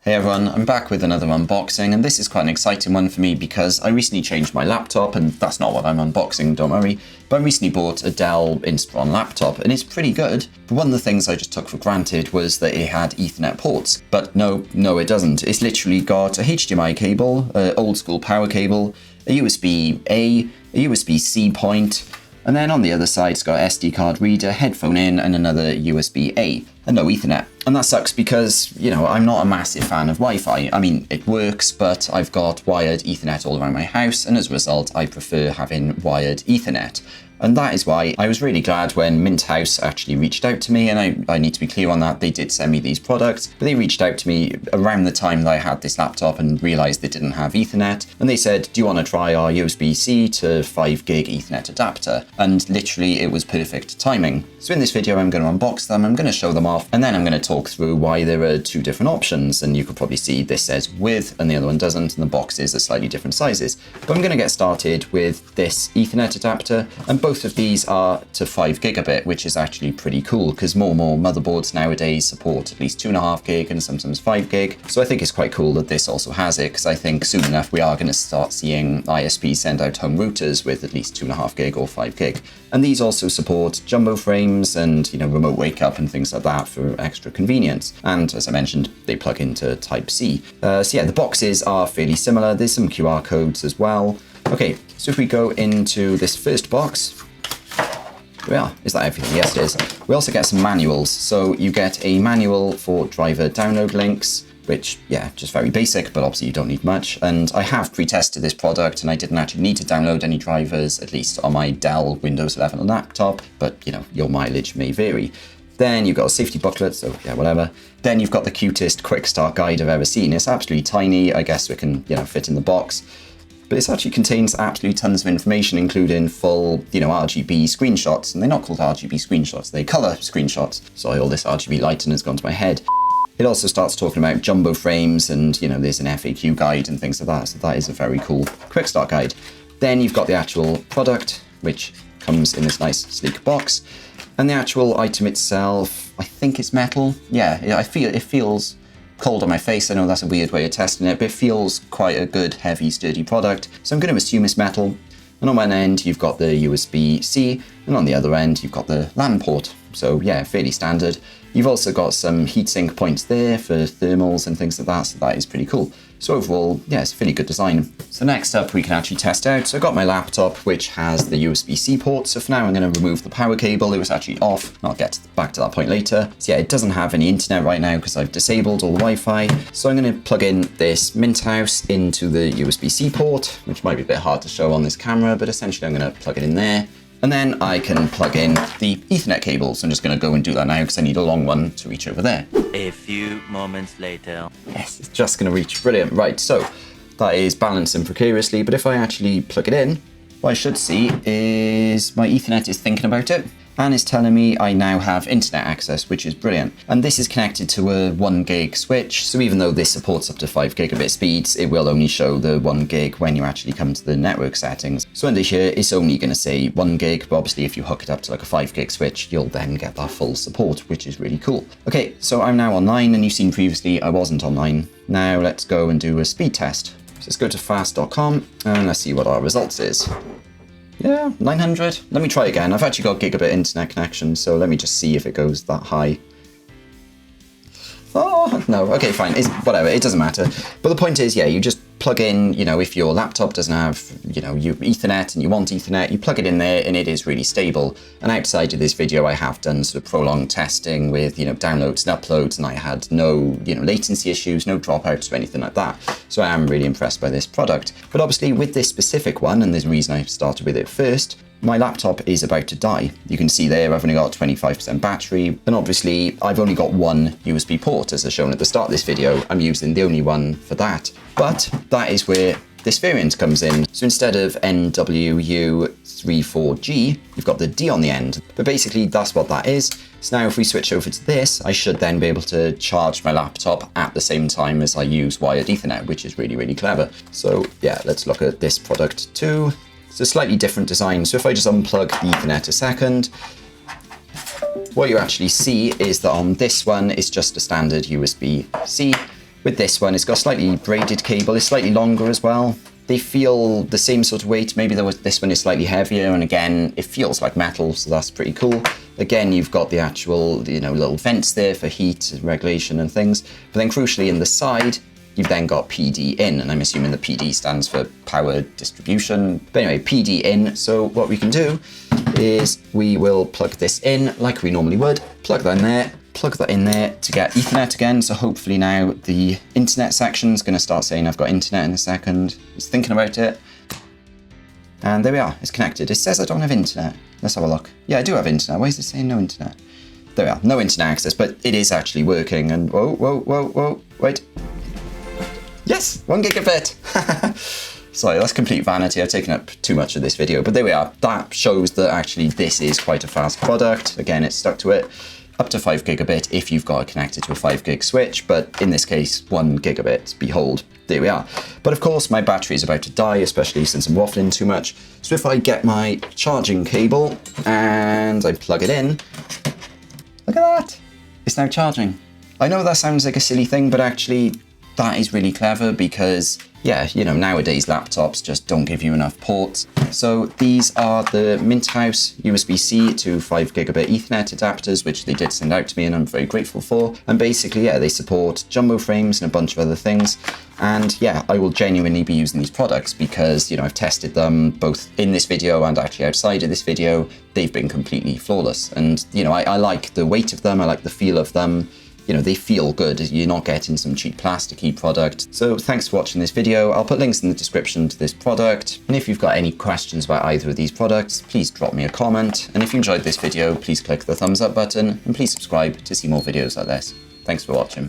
Hey everyone, I'm back with another unboxing, and this is quite an exciting one for me because I recently changed my laptop, and that's not what I'm unboxing, don't worry, but I recently bought a Dell Inspiron laptop, and it's pretty good. But one of the things I just took for granted was that it had Ethernet ports, but no it doesn't. It's literally got a HDMI cable, an old school power cable, a USB-A, a USB-C point, and then on the other side it's got an SD card reader, headphone in, and another USB-A, and no Ethernet. And that sucks because, you know, I'm not a massive fan of Wi-Fi. I mean, it works, but I've got wired Ethernet all around my house, and as a result, I prefer having wired Ethernet. And that is why I was really glad when Minthouz actually reached out to me, and I need to be clear on that, they did send me these products, but they reached out to me around the time that I had this laptop and realized they didn't have Ethernet, and they said, do you want to try our USB-C to 5 gig Ethernet adapter? And literally it was perfect timing. So in this video I'm going to unbox them, I'm going to show them off, and then I'm going to talk through why there are two different options, and you can probably see this says with and the other one doesn't, and the boxes are slightly different sizes. But I'm going to get started with this Ethernet adapter, and both of these are to 5 gigabit, which is actually pretty cool because more and more motherboards nowadays support at least 2.5 gig and sometimes 5 gig. So I think it's quite cool that this also has it, because I think soon enough we are going to start seeing ISPs send out home routers with at least 2.5 gig or 5 gig. And these also support jumbo frames and, you know, remote wake up and things like that for extra convenience. And as I mentioned, they plug into Type-C. So yeah, the boxes are fairly similar. There's some QR codes as well. Okay, so if we go into this first box, here we are. Is that everything? Yes, it is. We also get some manuals. So you get a manual for driver download links, which, yeah, just very basic, but obviously you don't need much. And I have pre-tested this product, and I didn't actually need to download any drivers, at least on my Dell Windows 11 laptop, but, you know, your mileage may vary. Then you've got a safety booklet, so yeah, whatever. Then you've got the cutest quick start guide I've ever seen. It's absolutely tiny. I guess it can, you know, fit in the box. But it actually contains absolutely tons of information, including full, you know, RGB screenshots. And they're not called RGB screenshots, they're color screenshots. Sorry, all this RGB lighting has gone to my head. It also starts talking about jumbo frames, and, you know, there's an FAQ guide and things like that. So that is a very cool quick start guide. Then you've got the actual product, which comes in this nice sleek box. And the actual item itself, I think it's metal. Yeah, it feels cold on my face. I know that's a weird way of testing it, but it feels quite a good, heavy, sturdy product. So I'm going to assume it's metal. And on one end, you've got the USB-C, and on the other end, you've got the LAN port. So yeah, fairly standard. You've also got some heatsink points there for thermals and things like that, so that is pretty cool. So overall, yeah, it's a fairly good design. So next up, we can actually test out. So I've got my laptop, which has the USB-C port. So for now, I'm going to remove the power cable. It was actually off. I'll get back to that point later. So yeah, it doesn't have any internet right now because I've disabled all the Wi-Fi. So I'm going to plug in this Minthouz into the USB-C port, which might be a bit hard to show on this camera, but essentially I'm going to plug it in there. And then I can plug in the Ethernet cables. I'm just going to go and do that now because I need a long one to reach over there. A few moments later. Yes, it's just going to reach. Brilliant. Right, so that is balancing precariously, but if I actually plug it in, what I should see is my Ethernet is thinking about it and is telling me I now have internet access, which is brilliant. And this is connected to a 1 gig switch, so even though this supports up to 5 gigabit speeds, it will only show the 1 gig when you actually come to the network settings. So under here, it's only going to say 1 gig, but obviously if you hook it up to like a 5 gig switch, you'll then get that full support, which is really cool. Okay, so I'm now online, and you've seen previously I wasn't online. Now let's go and do a speed test. So let's go to fast.com, and let's see what our results is. Yeah, 900. Let me try again. I've actually got gigabit internet connection, so let me just see if it goes that high. Oh, no. Okay, fine. Whatever. It doesn't matter. But the point is, yeah, you just plug in, you know, if your laptop doesn't have, you know, Ethernet and you want Ethernet, you plug it in there and it is really stable. And outside of this video, I have done sort of prolonged testing with, you know, downloads and uploads, and I had no, you know, latency issues, no dropouts or anything like that. So I am really impressed by this product. But obviously with this specific one, and there's a reason I started with it first, my laptop is about to die. You can see there I've only got 25% battery, and obviously I've only got one USB port, as I shown at the start of this video. I'm using the only one for that. But that is where this variant comes in. So instead of NWU34G, you've got the D on the end. But basically that's what that is. So now if we switch over to this, I should then be able to charge my laptop at the same time as I use wired Ethernet, which is really, really clever. So yeah, let's look at this product too. It's a slightly different design. So if I just unplug the Ethernet a second, what you actually see is that on this one, it's just a standard USB-C, With this one, it's got a slightly braided cable. It's slightly longer as well. They feel the same sort of weight. Maybe this one is slightly heavier, and again, it feels like metal, so that's pretty cool. Again, you've got the actual, little vents there for heat regulation and things. But then crucially, in the side, you've then got PD in, and I'm assuming the PD stands for power distribution. But anyway, PD in. So what we can do is we will plug this in like we normally would. Plug that in there. Plug that in there to get Ethernet again. So hopefully now the internet section is going to start saying I've got internet in a second. It's thinking about it. And there we are, it's connected. It says I don't have internet. Let's have a look. Yeah, I do have internet. Why is it saying no internet? There we are, no internet access, but it is actually working. And whoa, wait. Yes, 1 gigabit. Sorry, that's complete vanity. I've taken up too much of this video, but there we are. That shows that actually this is quite a fast product. Again, it's stuck to it. Up to 5 gigabit if you've got it connected to a 5 gig switch, but in this case, 1 gigabit. Behold, there we are. But of course, my battery is about to die, especially since I'm waffling too much. So if I get my charging cable and I plug it in, look at that. It's now charging. I know that sounds like a silly thing, but actually that is really clever because, yeah, nowadays laptops just don't give you enough ports. So these are the Minthouz USB-C to 5 gigabit Ethernet adapters, which they did send out to me and I'm very grateful for. And basically, yeah, they support jumbo frames and a bunch of other things. And yeah, I will genuinely be using these products because, I've tested them both in this video and actually outside of this video. They've been completely flawless. And, I like the weight of them. I like the feel of them. They feel good. You're not getting some cheap plasticky product. So thanks for watching this video. I'll put links in the description to this product. And if you've got any questions about either of these products, please drop me a comment. And if you enjoyed this video, please click the thumbs up button and please subscribe to see more videos like this. Thanks for watching.